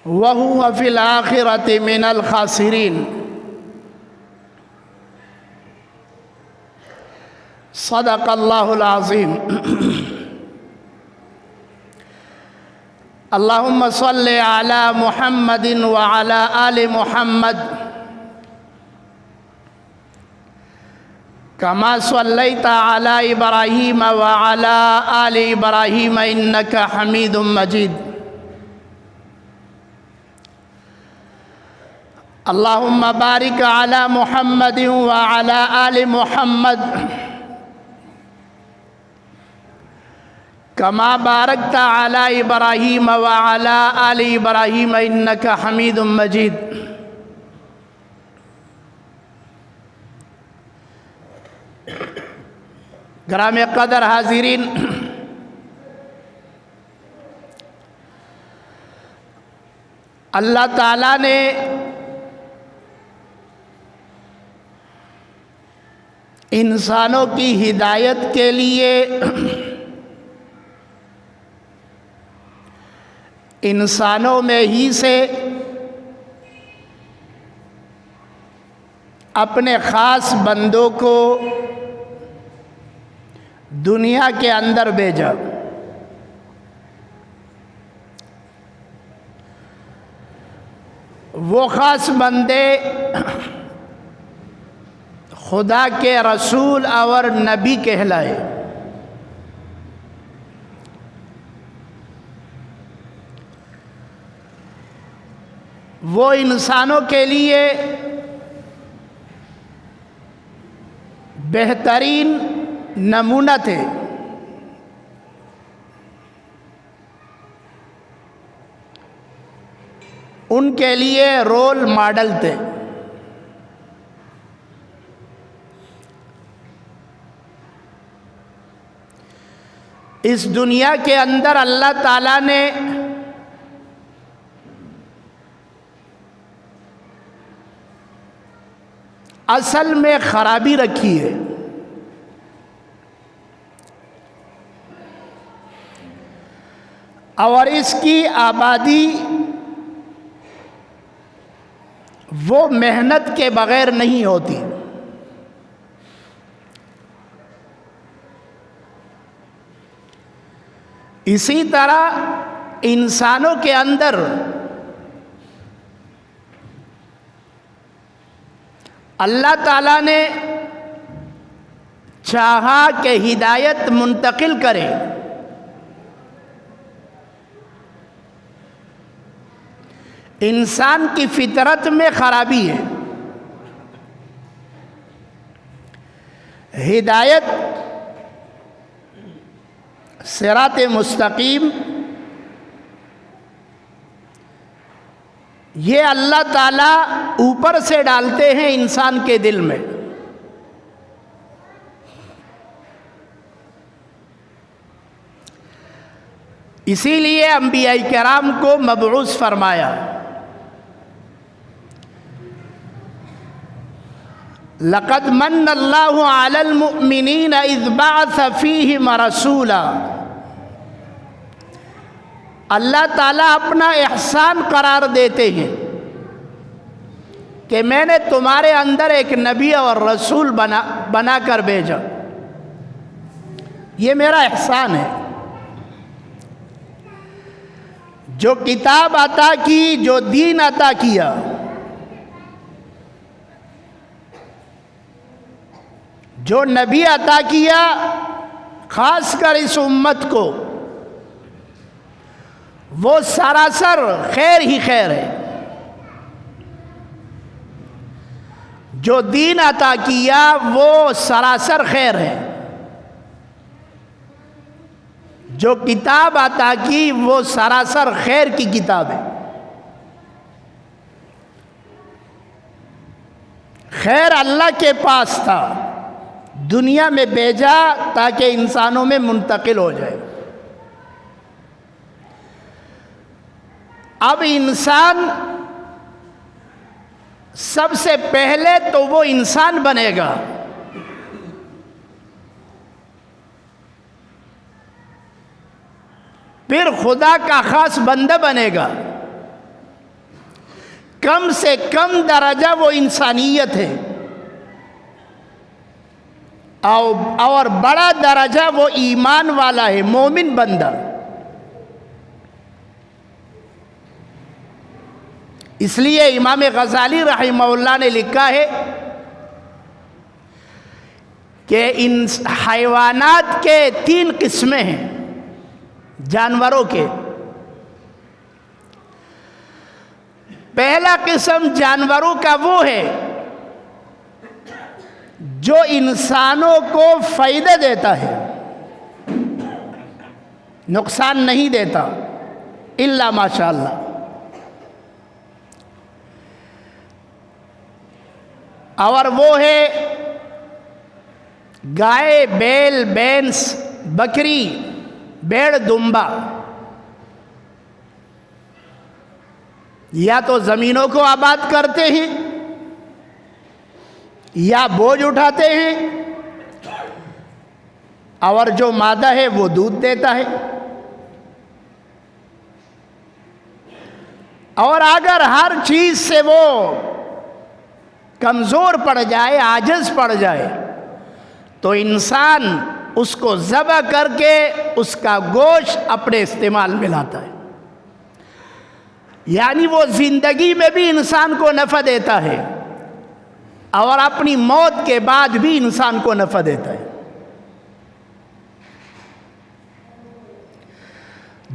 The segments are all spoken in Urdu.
وَهُوَ فِي الْآخِرَةِ مِنَ الْخَاسِرِينَ۔ صدق اللہ العظیم۔ اللہم صلی علی محمد وعلی آل محمد کما صلیت علی ابراہیم وعلی آل ابراہیم انک حمید مجید۔ اللہم بارک علی محمد وعلی آل محمد کما بارکت علی ابراہیم وعلی آل ابراہیم انک حمید مجید۔ گرام قدر حاضرین، اللہ تعالیٰ نے انسانوں کی ہدایت کے لیے انسانوں میں ہی سے اپنے خاص بندوں کو دنیا کے اندر بھیجا۔ وہ خاص بندے خدا کے رسول اور نبی کہلائے۔ وہ انسانوں کے لیے بہترین نمونہ تھے۔ ان کے لیے رول ماڈل تھے۔ اس دنیا کے اندر اللہ تعالیٰ نے اصل میں خرابی رکھی ہے۔ اور اس کی آبادی وہ محنت کے بغیر نہیں ہوتی۔ اسی طرح انسانوں کے اندر اللہ تعالیٰ نے چاہا کہ ہدایت منتقل کرے، انسان کی فطرت میں خرابی ہے۔ ہدایت صراط مستقیم یہ اللہ تعالیٰ اوپر سے ڈالتے ہیں انسان کے دل میں۔ اسی لیے انبیاء کرام کو مبعوث فرمایا۔ لقد من اللہ علی المؤمنین اذ بعث فیہم رسولا۔ اللہ تعالیٰ اپنا احسان قرار دیتے ہیں کہ میں نے تمہارے اندر ایک نبی اور رسول بنا کر بھیجا، یہ میرا احسان ہے۔ جو کتاب عطا کی، جو دین عطا کیا، جو نبی عطا کیا، خاص کر اس امت کو، وہ سراسر خیر ہی خیر ہے۔ جو دین عطا کیا وہ سراسر خیر ہے۔ جو کتاب عطا کی وہ سراسر خیر کی کتاب ہے۔ خیر اللہ کے پاس تھا، دنیا میں بھیجا تاکہ انسانوں میں منتقل ہو جائے۔ اب انسان سب سے پہلے تو وہ انسان بنے گا، پھر خدا کا خاص بندہ بنے گا، کم سے کم درجہ وہ انسانیت ہے، اور بڑا درجہ وہ ایمان والا ہے، مومن بندہ۔ اس لیے امام غزالی رحمہ اللہ نے لکھا ہے کہ ان حیوانات کے 3 قسمیں ہیں، جانوروں کے۔ پہلا قسم جانوروں کا وہ ہے جو انسانوں کو فائدہ دیتا ہے، نقصان نہیں دیتا الا ماشاءاللہ۔ اور وہ ہے گائے، بیل، بھینس، بکری، بھیڑ، دمبا۔ یا تو زمینوں کو آباد کرتے ہیں، یا بوجھ اٹھاتے ہیں، اور جو مادہ ہے وہ دودھ دیتا ہے۔ اور اگر ہر چیز سے وہ کمزور پڑ جائے، عاجز پڑ جائے، تو انسان اس کو ذبح کر کے اس کا گوشت اپنے استعمال میں لاتا ہے۔ یعنی وہ زندگی میں بھی انسان کو نفع دیتا ہے، اور اپنی موت کے بعد بھی انسان کو نفع دیتا ہے۔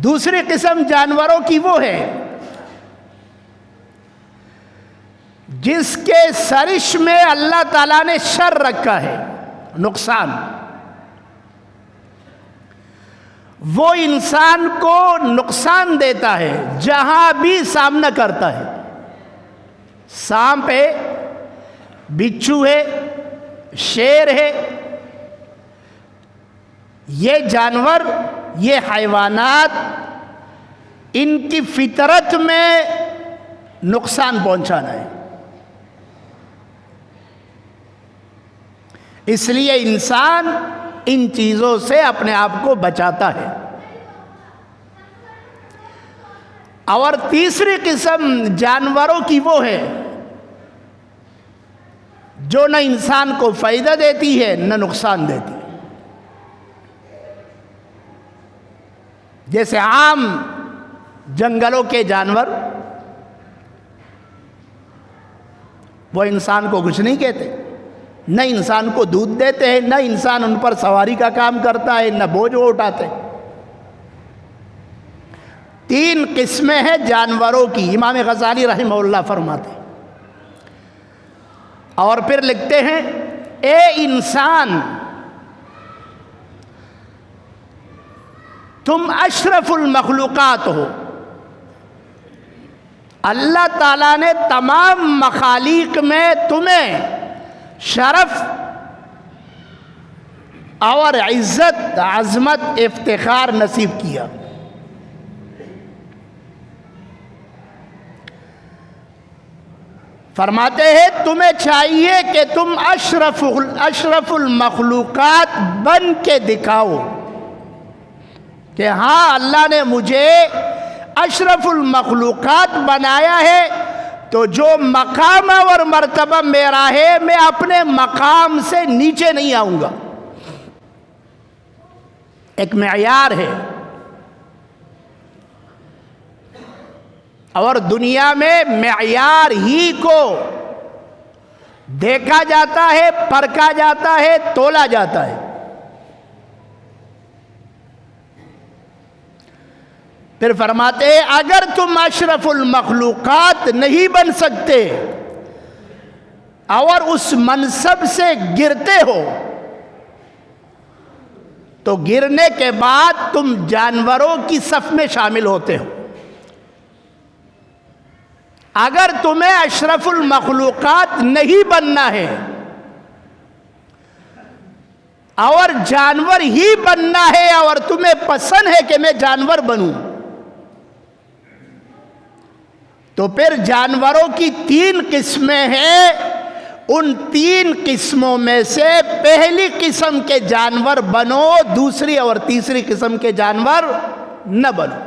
دوسری قسم جانوروں کی وہ ہے جس کے سرش میں اللہ تعالیٰ نے شر رکھا ہے، نقصان۔ وہ انسان کو نقصان دیتا ہے جہاں بھی سامنا کرتا ہے۔ سانپ ہے، بچھو ہے، شیر ہے، یہ جانور، یہ حیوانات، ان کی فطرت میں نقصان پہنچانا ہے۔ اس لیے انسان ان چیزوں سے اپنے آپ کو بچاتا ہے۔ اور تیسری قسم جانوروں کی وہ ہے جو نہ انسان کو فائدہ دیتی ہے نہ نقصان دیتی ہے۔ جیسے عام جنگلوں کے جانور، وہ انسان کو کچھ نہیں کہتے، نہ انسان کو دودھ دیتے ہیں، نہ انسان ان پر سواری کا کام کرتا ہے، نہ بوجھ وہ اٹھاتے۔ 3 قسمیں ہیں جانوروں کی، امام غزالی رحمہ اللہ فرماتے ہیں۔ اور پھر لکھتے ہیں، اے انسان، تم اشرف المخلوقات ہو۔ اللہ تعالیٰ نے تمام مخالوق میں تمہیں شرف اور عزت، عظمت، افتخار نصیب کیا۔ فرماتے ہیں تمہیں چاہیے کہ تم اشرف المخلوقات بن کے دکھاؤ کہ ہاں اللہ نے مجھے اشرف المخلوقات بنایا ہے، تو جو مقام اور مرتبہ میرا ہے، میں اپنے مقام سے نیچے نہیں آؤں گا۔ ایک معیار ہے، اور دنیا میں معیار ہی کو دیکھا جاتا ہے، پرکھا جاتا ہے، تولا جاتا ہے۔ پھر فرماتے ہیں اگر تم اشرف المخلوقات نہیں بن سکتے اور اس منصب سے گرتے ہو، تو گرنے کے بعد تم جانوروں کی صف میں شامل ہوتے ہو۔ اگر تمہیں اشرف المخلوقات نہیں بننا ہے اور جانور ہی بننا ہے، اور تمہیں پسند ہے کہ میں جانور بنوں، تو پھر جانوروں کی 3 قسمیں ہیں۔ ان 3 قسموں میں سے پہلی قسم کے جانور بنو، دوسری اور تیسری قسم کے جانور نہ بنو۔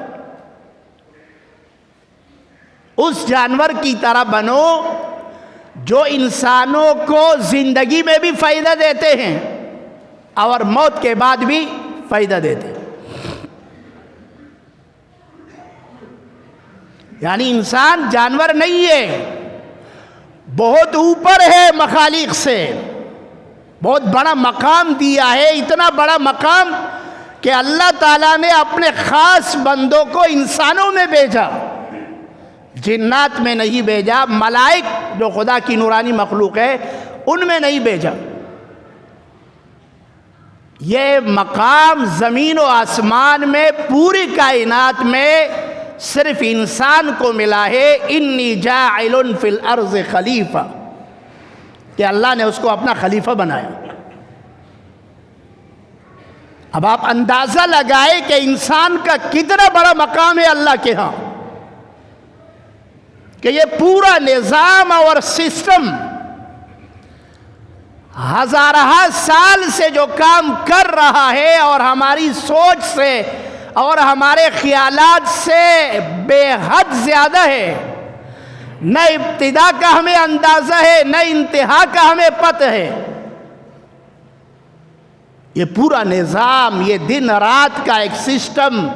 اس جانور کی طرح بنو جو انسانوں کو زندگی میں بھی فائدہ دیتے ہیں اور موت کے بعد بھی فائدہ دیتے ہیں. یعنی انسان جانور نہیں ہے، بہت اوپر ہے مخالق سے، بہت بڑا مقام دیا ہے. اتنا بڑا مقام کہ اللہ تعالیٰ نے اپنے خاص بندوں کو انسانوں میں بھیجا، جنات میں نہیں بھیجا، ملائک جو خدا کی نورانی مخلوق ہے ان میں نہیں بھیجا. یہ مقام زمین و آسمان میں پوری کائنات میں صرف انسان کو ملا ہے. انی جاعل فی الارض خلیفہ، کہ اللہ نے اس کو اپنا خلیفہ بنایا. اب آپ اندازہ لگائے کہ انسان کا کتنا بڑا مقام ہے اللہ کے ہاں، کہ یہ پورا نظام اور سسٹم ہزارہ سال سے جو کام کر رہا ہے اور ہماری سوچ سے اور ہمارے خیالات سے بے حد زیادہ ہے. نہ ابتدا کا ہمیں اندازہ ہے، نہ انتہا کا ہمیں پتہ ہے. یہ پورا نظام، یہ دن رات کا ایک سسٹم،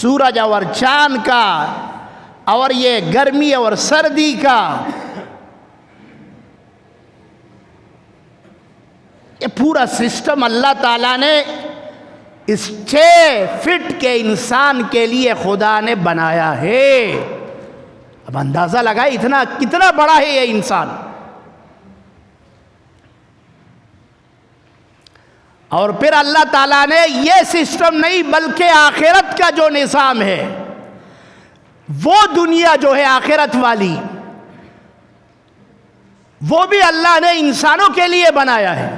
سورج اور چاند کا، اور یہ گرمی اور سردی کا، یہ پورا سسٹم اللہ تعالیٰ نے اس 6 فٹ کے انسان کے لیے خدا نے بنایا ہے. اب اندازہ لگائے کتنا بڑا ہے یہ انسان. اور پھر اللہ تعالیٰ نے یہ سسٹم نہیں بلکہ آخرت کا جو نظام ہے، وہ دنیا جو ہے آخرت والی، وہ بھی اللہ نے انسانوں کے لیے بنایا ہے.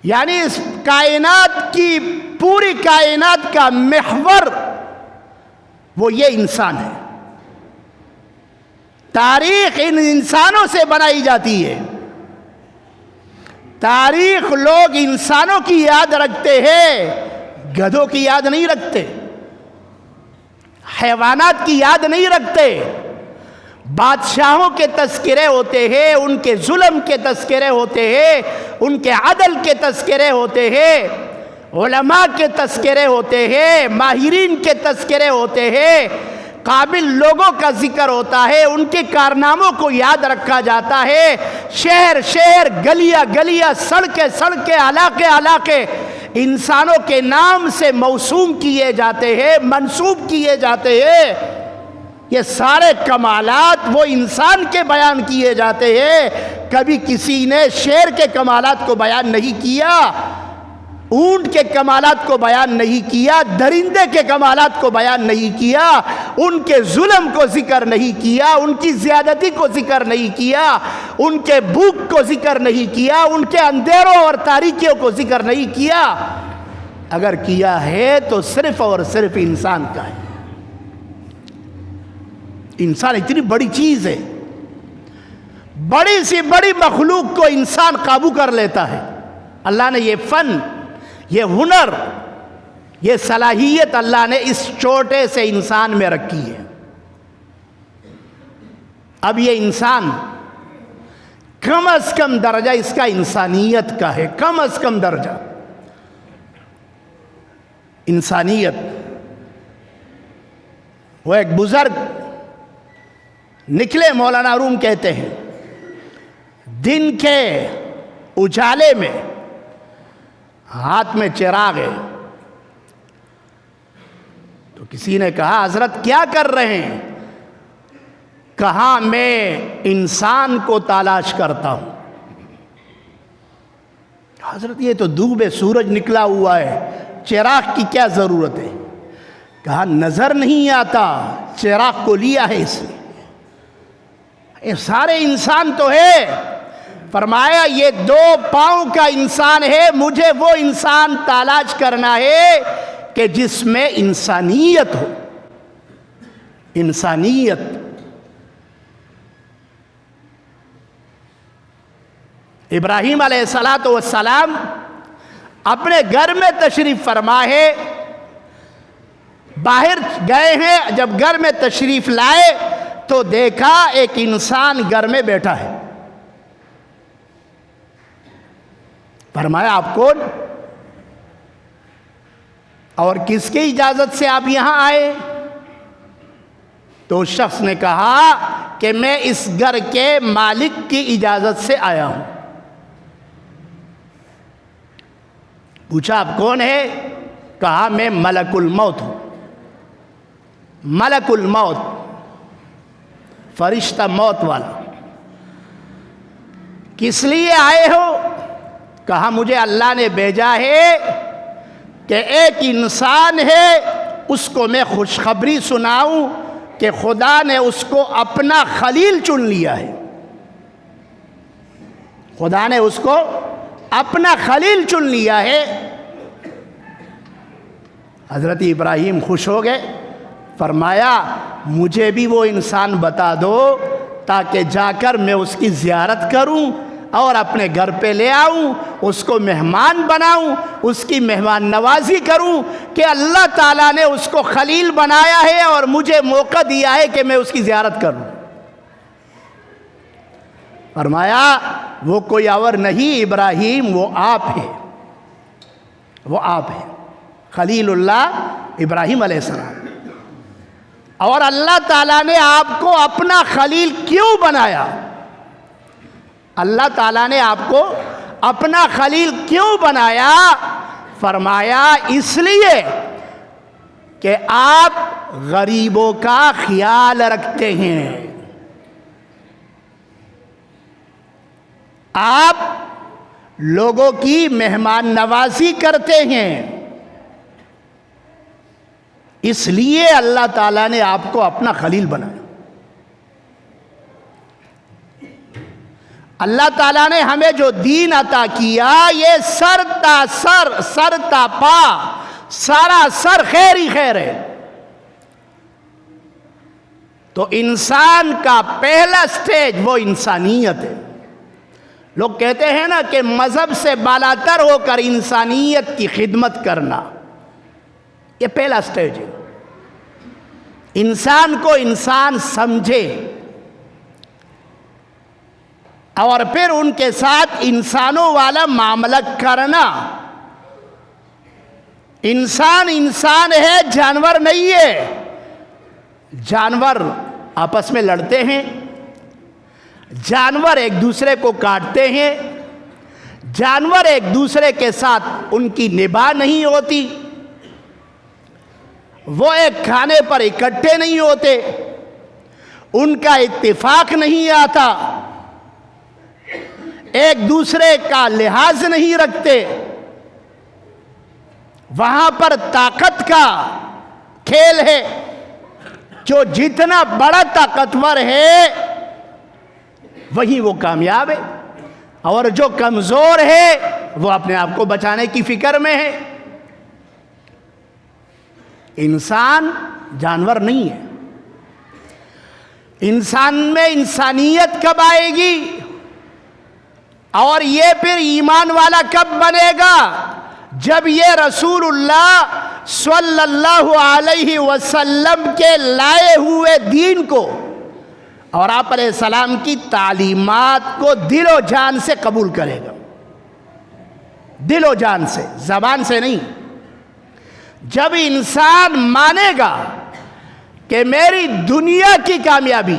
یعنی اس کائنات کی، پوری کائنات کا محور وہ یہ انسان ہے. تاریخ ان انسانوں سے بنائی جاتی ہے. تاریخ لوگ انسانوں کی یاد رکھتے ہیں، گدھوں کی یاد نہیں رکھتے، حیوانات کی یاد نہیں رکھتے. بادشاہوں کے تذکرے ہوتے ہیں، ان کے ظلم کے تذکرے ہوتے ہیں، ان کے عدل کے تذکرے ہوتے ہیں، علماء کے تذکرے ہوتے ہیں، ماہرین کے تذکرے ہوتے ہیں، قابل لوگوں کا ذکر ہوتا ہے، ان کے کارناموں کو یاد رکھا جاتا ہے. شہر شہر، گلیاں گلیاں، سڑکیں سڑکیں، علاقے علاقے انسانوں کے نام سے موسوم کیے جاتے ہیں، منسوب کیے جاتے ہیں. یہ سارے کمالات وہ انسان کے بیان کیے جاتے ہیں. کبھی کسی نے شیر کے کمالات کو بیان نہیں کیا، اونٹ کے کمالات کو بیان نہیں کیا، درندے کے کمالات کو بیان نہیں کیا، ان کے ظلم کو ذکر نہیں کیا، ان کی زیادتی کو ذکر نہیں کیا، ان کے بھوک کو ذکر نہیں کیا، ان کے اندھیروں اور تاریکیوں کو ذکر نہیں کیا. اگر کیا ہے تو صرف اور صرف انسان کا ہے. انسان اتنی بڑی چیز ہے، بڑی سی بڑی مخلوق کو انسان قابو کر لیتا ہے. اللہ نے یہ فن، یہ ہنر، یہ صلاحیت اللہ نے اس چھوٹے سے انسان میں رکھی ہے. اب یہ انسان کم از کم درجہ اس کا انسانیت کا ہے، کم از کم درجہ انسانیت. وہ ایک بزرگ نکلے، مولانا روم کہتے ہیں، دن کے اجالے میں ہاتھ میں چراغ ہے. تو کسی نے کہا حضرت کیا کر رہے ہیں؟ کہا میں انسان کو تلاش کرتا ہوں. حضرت یہ تو دھوپ سورج نکلا ہوا ہے، چراغ کی کیا ضرورت ہے؟ کہا نظر نہیں آتا، چراغ کو لیا ہے اس نے. یہ سارے انسان تو ہے. فرمایا یہ 2 پاؤں کا انسان ہے، مجھے وہ انسان تلاش کرنا ہے کہ جس میں انسانیت ہو. انسانیت. ابراہیم علیہ السلام اپنے گھر میں تشریف فرما ہے، باہر گئے ہیں، جب گھر میں تشریف لائے تو دیکھا ایک انسان گھر میں بیٹھا ہے۔ فرمایا آپ کون اور کس کی اجازت سے آپ یہاں آئے؟ تو اس شخص نے کہا کہ میں اس گھر کے مالک کی اجازت سے آیا ہوں۔ پوچھا آپ کون ہے؟ کہا میں ملک الموت ہوں۔ ملک الموت، فرشتہ موت والا۔ کس لیے آئے ہو؟ کہا مجھے اللہ نے بھیجا ہے کہ ایک انسان ہے، اس کو میں خوشخبری سناؤں کہ خدا نے اس کو اپنا خلیل چن لیا ہے۔ خدا نے اس کو اپنا خلیل چن لیا ہے۔ حضرت ابراہیم خوش ہو گئے، فرمایا مجھے بھی وہ انسان بتا دو تاکہ جا کر میں اس کی زیارت کروں اور اپنے گھر پہ لے آؤں، اس کو مہمان بناؤں، اس کی مہمان نوازی کروں کہ اللہ تعالیٰ نے اس کو خلیل بنایا ہے اور مجھے موقع دیا ہے کہ میں اس کی زیارت کروں۔ فرمایا وہ کوئی اور نہیں ابراہیم، وہ آپ ہے، وہ آپ ہے، خلیل اللہ ابراہیم علیہ السلام۔ اور اللہ تعالیٰ نے آپ کو اپنا خلیل کیوں بنایا؟ اللہ تعالیٰ نے آپ کو اپنا خلیل کیوں بنایا؟ فرمایا اس لیے کہ آپ غریبوں کا خیال رکھتے ہیں، آپ لوگوں کی مہمان نوازی کرتے ہیں، اس لیے اللہ تعالیٰ نے آپ کو اپنا خلیل بنایا۔ اللہ تعالیٰ نے ہمیں جو دین عطا کیا یہ سر تا پا سارا سر خیر ہی خیر ہے۔ تو انسان کا پہلا سٹیج وہ انسانیت ہے۔ لوگ کہتے ہیں نا کہ مذہب سے بالاتر ہو کر انسانیت کی خدمت کرنا، یہ پہلا سٹیج ہے۔ انسان کو انسان سمجھے اور پھر ان کے ساتھ انسانوں والا معاملہ کرنا۔ انسان انسان ہے، جانور نہیں ہے۔ جانور آپس میں لڑتے ہیں، جانور ایک دوسرے کو کاٹتے ہیں، جانور ایک دوسرے کے ساتھ ان کی نباہ نہیں ہوتی، وہ ایک کھانے پر اکٹھے نہیں ہوتے، ان کا اتفاق نہیں آتا، ایک دوسرے کا لحاظ نہیں رکھتے۔ وہاں پر طاقت کا کھیل ہے، جو جتنا بڑا طاقتور ہے وہی وہ کامیاب ہے، اور جو کمزور ہے وہ اپنے آپ کو بچانے کی فکر میں ہے۔ انسان جانور نہیں ہے۔ انسان میں انسانیت کب آئے گی اور یہ پھر ایمان والا کب بنے گا؟ جب یہ رسول اللہ صلی اللہ علیہ وسلم کے لائے ہوئے دین کو اور آپ علیہ السلام کی تعلیمات کو دل و جان سے قبول کرے گا، دل و جان سے، زبان سے نہیں۔ جب انسان مانے گا کہ میری دنیا کی کامیابی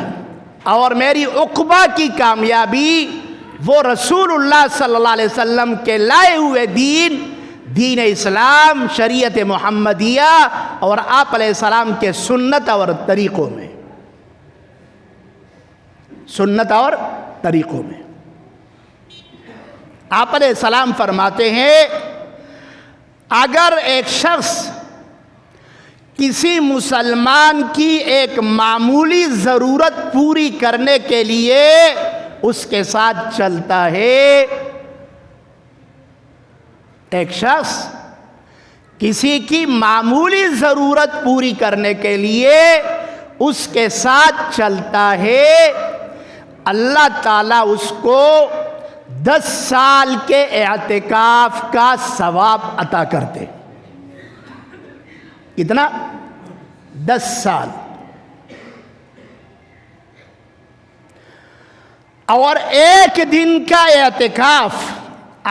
اور میری عقبہ کی کامیابی وہ رسول اللہ صلی اللہ علیہ وسلم کے لائے ہوئے دین اسلام، شریعت محمدیہ اور آپ علیہ السلام کے سنت اور طریقوں میں، سنت اور طریقوں میں۔ آپ علیہ السلام فرماتے ہیں اگر ایک شخص کسی مسلمان کی ایک معمولی ضرورت پوری کرنے کے لیے اس کے ساتھ چلتا ہے، ایک شخص کسی کی معمولی ضرورت پوری کرنے کے لیے اس کے ساتھ چلتا ہے، اللہ تعالیٰ اس کو 10 سال کے اعتکاف کا ثواب عطا کرتے۔ کتنا؟ 10 سال. اور ایک دن کا اعتکاف،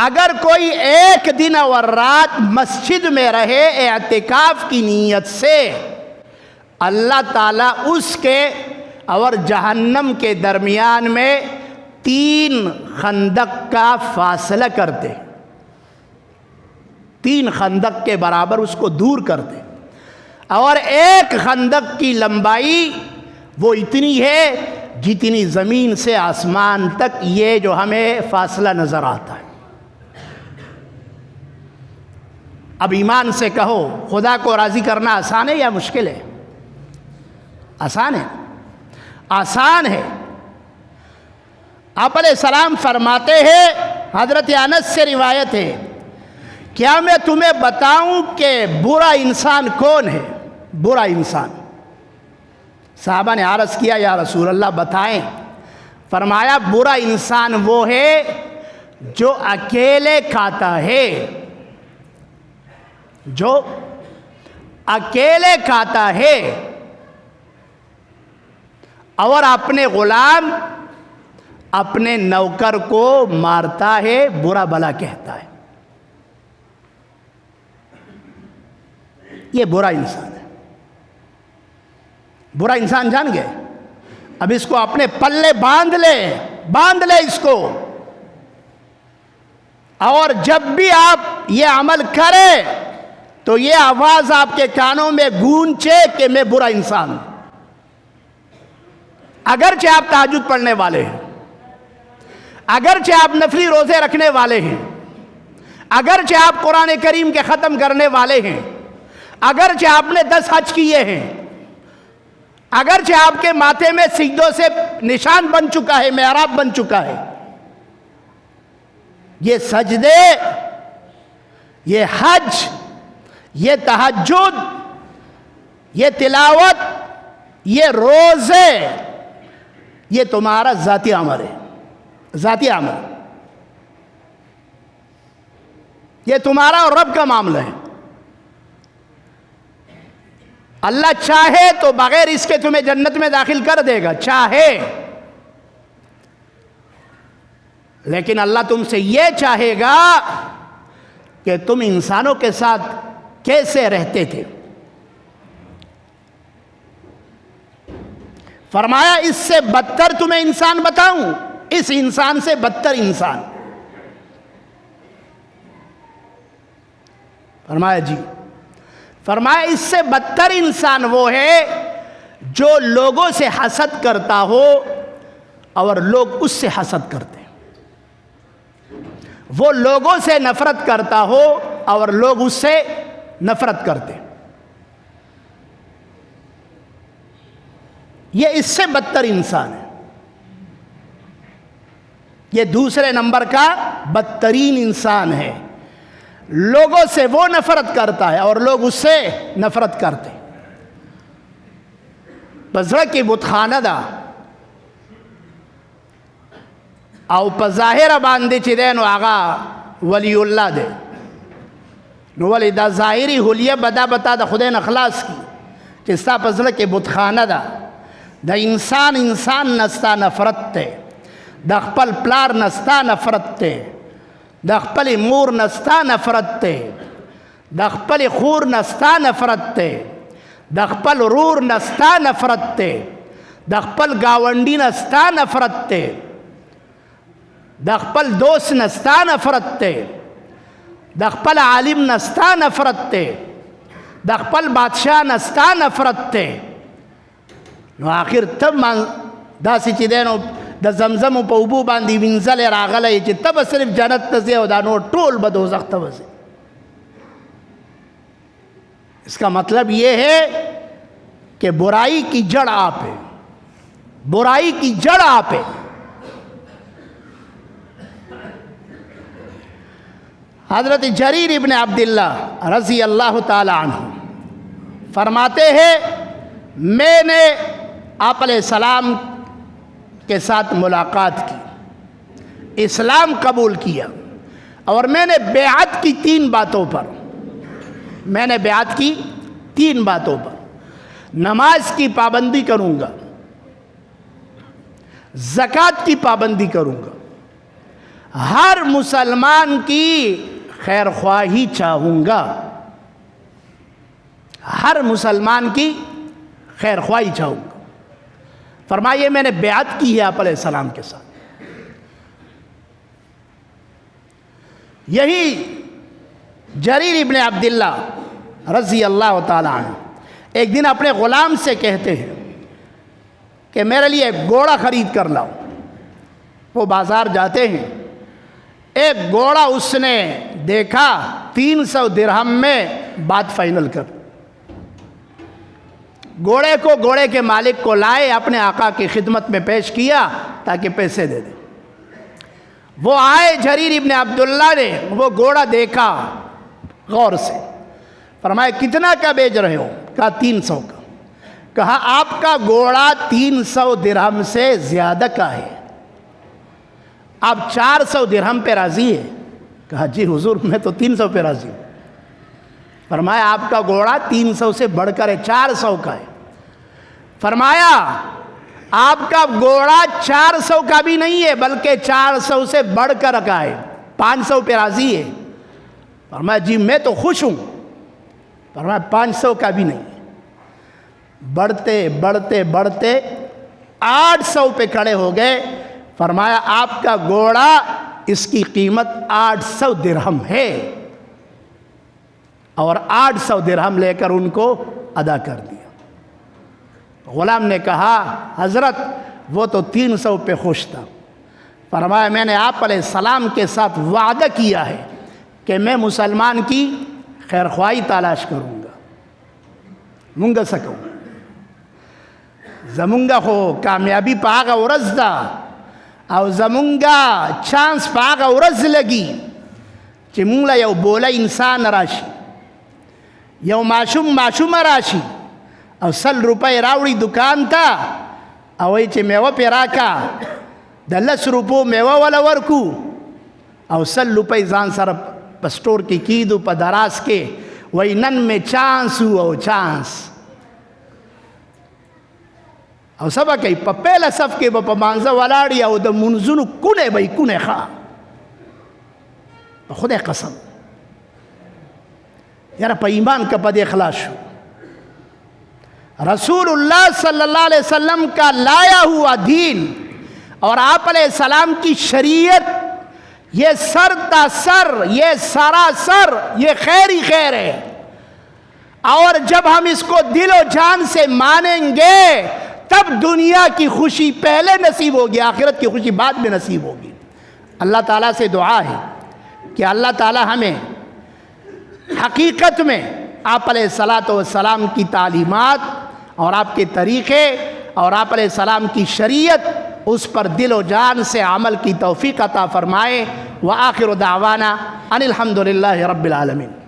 اگر کوئی ایک دن اور رات مسجد میں رہے اعتکاف کی نیت سے، اللہ تعالیٰ اس کے اور جہنم کے درمیان میں 3 خندق کا فاصلہ کرتے، 3 خندق کے برابر اس کو دور کرتے. اور ایک خندق کی لمبائی وہ اتنی ہے جتنی زمین سے آسمان تک یہ جو ہمیں فاصلہ نظر آتا ہے. اب ایمان سے کہو، خدا کو راضی کرنا آسان ہے یا مشکل ہے؟ آسان ہے، آسان ہے. آپ علیہ السلام فرماتے ہیں، حضرت انس سے روایت ہے، کیا میں تمہیں بتاؤں کہ برا انسان کون ہے؟ برا انسان. صحابہ نے عرض کیا، یا رسول اللہ بتائیں. فرمایا برا انسان وہ ہے جو اکیلے کھاتا ہے، جو اکیلے کھاتا ہے اور اپنے غلام اپنے نوکر کو مارتا ہے، برا بلا کہتا ہے. یہ برا انسان ہے. برا انسان جان گئے؟ اب اس کو اپنے پلے باندھ لے اس کو. اور جب بھی آپ یہ عمل کریں تو یہ آواز آپ کے کانوں میں گونجے کہ میں برا انسان ہوں. اگرچہ آپ تہجد پڑھنے والے ہیں، اگرچہ آپ نفلی روزے رکھنے والے ہیں، اگرچہ آپ قرآن کریم کے ختم کرنے والے ہیں، اگرچہ آپ نے 10 حج کیے ہیں، اگرچہ آپ کے ماتھے میں سجدوں سے نشان بن چکا ہے، محراب بن چکا ہے، یہ سجدے، یہ حج، یہ تہجد، یہ تلاوت، یہ روزے، یہ تمہارا ذاتی عمل ہے. ذاتی عمل، یہ تمہارا اور رب کا معاملہ ہے. اللہ چاہے تو بغیر اس کے تمہیں جنت میں داخل کر دے گا، چاہے. لیکن اللہ تم سے یہ چاہے گا کہ تم انسانوں کے ساتھ کیسے رہتے تھے. فرمایا اس سے بدتر تمہیں انسان بتاؤں، اس انسان سے بدتر انسان. فرمایا جی. فرمایا اس سے بدتر انسان وہ ہے جو لوگوں سے حسد کرتا ہو اور لوگ اس سے حسد کرتے ہیں. وہ لوگوں سے نفرت کرتا ہو اور لوگ اس سے نفرت کرتے ہیں. یہ اس سے بدتر انسان ہے. یہ دوسرے نمبر کا بدترین انسان ہے. لوگوں سے وہ نفرت کرتا ہے اور لوگ اس سے نفرت کرتے. بزرگ کی بت خانہ دا او پظاہر باندې چې دی نو هغه ولی الله دی، نو ولی دا ظاهري حلیه بدا بتا د خدای نه خلاص کی چې ستا په زړه کې بت خانه ده. د انسان نستا نفرت ته، د خپل پلار نستا نفرت ته، د خپل مور نستا نفرت ته، د خپل خور نستا نفرت ته، د خپل رور نستا نفرت ته، د خپل گاونډي نستا نفرت ته، د خپل دوست نستا نفرت ته، د خپل عالم نستا نفرت ته، د خپل بادشاہ نستا نفرت ته. نو آخر تب داسې چې دی نو د زمزم په اوبو باندې وینځلی راغلی چې ته به صرف جنت ته ځې او دا نور ټول به دوزخ ته به ځې. اس کا مطلب یہ ہے کہ برائی کی جڑ آپ ہے، برائی کی جڑ آپ ہے. حضرت جریر ابن عبداللہ رضی اللہ تعالی عنہ فرماتے ہیں میں نے آپ علیہ السلام کے ساتھ ملاقات کی، اسلام قبول کیا اور میں نے بیعت کی 3 باتوں پر. میں نے بیعت کی 3 باتوں پر. نماز کی پابندی کروں گا، زکوٰۃ کی پابندی کروں گا، ہر مسلمان کی خیر خواہی چاہوں گا، ہر مسلمان کی خیر خواہی چاہوں گا۔ فرمائیے میں نے بیعت کی ہے آپ علیہ السلام کے ساتھ۔ یہی جریر ابن عبداللہ رضی اللہ تعالیٰ عنہ ایک دن اپنے غلام سے کہتے ہیں کہ میرے لیے ایک گھوڑا خرید کر لاؤ۔ وہ بازار جاتے ہیں، ایک گھوڑا اس نے دیکھا 300 درہم میں بات فائنل کر، گھوڑے کے مالک کو لائے، اپنے آقا کی خدمت میں پیش کیا تاکہ پیسے دے دے۔ وہ آئے، جریر ابن عبداللہ نے وہ گھوڑا دیکھا غور سے، فرمایا کتنا کا بیچ رہے ہو؟ کہا 300 کا۔ کہا آپ کا گھوڑا 300 درہم سے زیادہ کا ہے، آپ 400 درہم پہ راضی ہے؟ کہا جی حضور میں تو 300 پہ راضی ہوں۔ فرمایا آپ کا گھوڑا 300 سے بڑھ کر 400 کا ہے۔ فرمایا آپ کا گھوڑا 400 کا بھی نہیں ہے بلکہ 400 سے بڑھ کر کا ہے، 500 پہ راضی ہے؟ فرمایا جی میں تو خوش ہوں۔ فرمایا 500 کا بھی نہیں۔ بڑھتے بڑھتے بڑھتے 800 پہ کھڑے ہو گئے۔ فرمایا آپ کا گھوڑا اس کی قیمت 800 درہم ہے، اور 800 درہم لے کر ان کو ادا کر دیا۔ غلام نے کہا حضرت وہ تو 300 پہ خوش تھا۔ فرمایا میں نے آپ علیہ السلام کے ساتھ وعدہ کیا ہے کہ میں مسلمان کی خیر خواہی تلاش کروں گا، منگا سکوں زمونگا ہو کامیابی پاگا ورز دا او زمونگا چانس پاگا ورز لگی چی مونگلا یو بولا انسان راشی، یو معشوم راشی او 100 روپے راوڑی دکان تا او ای چی میوہ پی راکا 10 روپو میوہ والا ورکو او 100 روپے زان سر پسٹور کی کیدو پا دراز کے وی نن میں چانس ہو او چانس او سبا کئی پا پہلا صف کے با پا مانزا والاڑی او دا منزنو کنے بھئی کنے خواہ خود قسم یارا پا ایمان کا پا دے اخلاص شو۔ رسول اللہ صلی اللہ علیہ وسلم کا لایا ہوا دین اور آپ علیہ السلام کی شریعت، یہ سر تا سر، یہ سراسر، یہ خیر ہی خیر ہے، اور جب ہم اس کو دل و جان سے مانیں گے تب دنیا کی خوشی پہلے نصیب ہوگی، آخرت کی خوشی بعد میں نصیب ہوگی۔ اللہ تعالیٰ سے دعا ہے کہ اللہ تعالیٰ ہمیں حقیقت میں آپ علیہ السلام کی تعلیمات اور آپ کے طریقے اور آپ علیہ السلام کی شریعت، اس پر دل و جان سے عمل کی توفیق عطا فرمائے۔ وآخر دعوانا ان الحمد للہ رب العالمین۔